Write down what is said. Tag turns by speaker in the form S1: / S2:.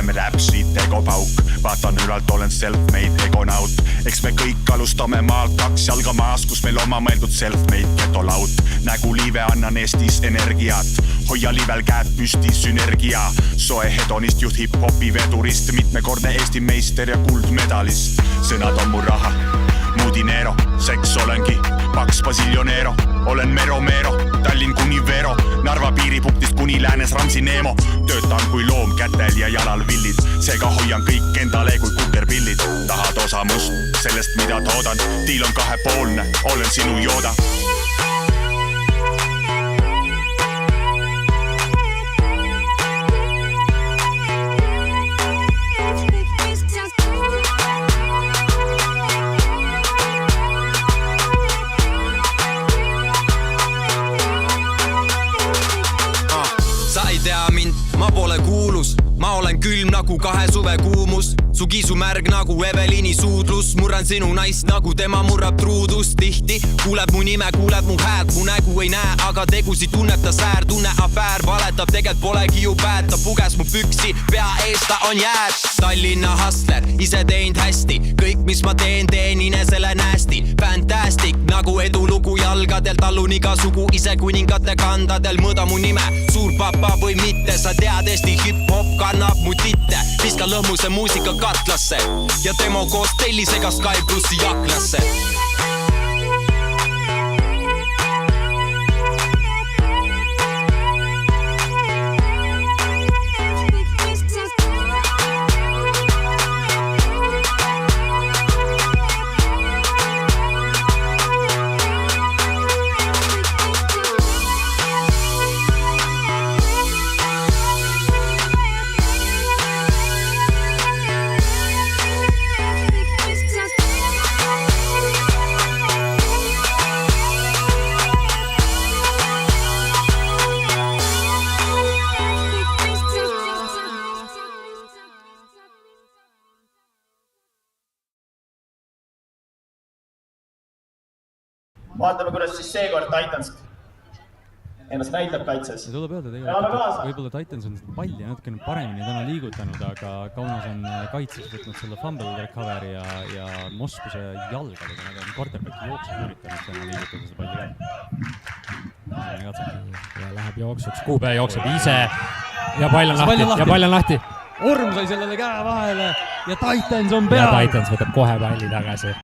S1: pigem räpsid egopauk. Vaatan ülalt, olen self-made egonaut. Eks me kõik alustame maalt, 2 jalga maas, kus meil oma mõeldud self-made getolaut. Nägu liive annan Eestis energiat, hoia liivel käed püsti sünergia. Soe hedonist, juht hip-hopi vedurist, mitmekordne Eesti meister ja kuldmedalist. Sõnad on mu raha, mu dinero, seks olengi, paks basiljonero. Olen Mero, Tallinn kuni Vero, Narva piiripunktist kuni läänes Ramsi Neemo. Töötan kui loom, kätel ja jalal villid, seega hoian kõik endale kui kukerpillid. Tahad osa must, sellest mida toodan, diil on kahepoolne, olen sinu jooda.
S2: Ma pole kuulus, ma olen külm nagu 2 suve kuumus. Su kiisu märg nagu Evelini suudlus. Murran sinu naist nagu tema murrab truudust. Tihti kuuleb mu nime, kuuleb mu hääd. Mu nägu ei näe, aga tegusi tunneb ta säär. Tunne afäär, valetab, tegelt polegi ju pääd. Ta puges mu püksi, pea eest ta on jääd. Tallinna hustler, ise teinud hästi. Kõik mis ma teen inesele näästi. Fantastic, nagu edulugu jalgadel. Tallun igasugu ise kuningate kandadel. Mõõda mu nime, suur papa või mitte. Sa tead, Eesti hip-hop kannab mu titte. Viska lõhmuse muusika katlasse ja demo koos tellisega Sky plussi jaklasse.
S3: Vaatame, kuidas siis seekord Titans ennast näitab kaitses.
S4: Tuleb öelda tegelikult, võib-olla Titans on palli natukene paremini täna liigutanud, aga Kaunas on kaitses võtnud selle fumble recovery ja Moskuse jalgadega, nad on quarterbacki jooksuks üritanud täna liigutada seda palli kätte.
S5: Ja läheb jooksuks, Kuube jookseb ise ja pall on lahti.
S4: Orm sai sellele käe vahele ja Titans on peal.
S5: Ja Titans võtab kohe palli tagasi.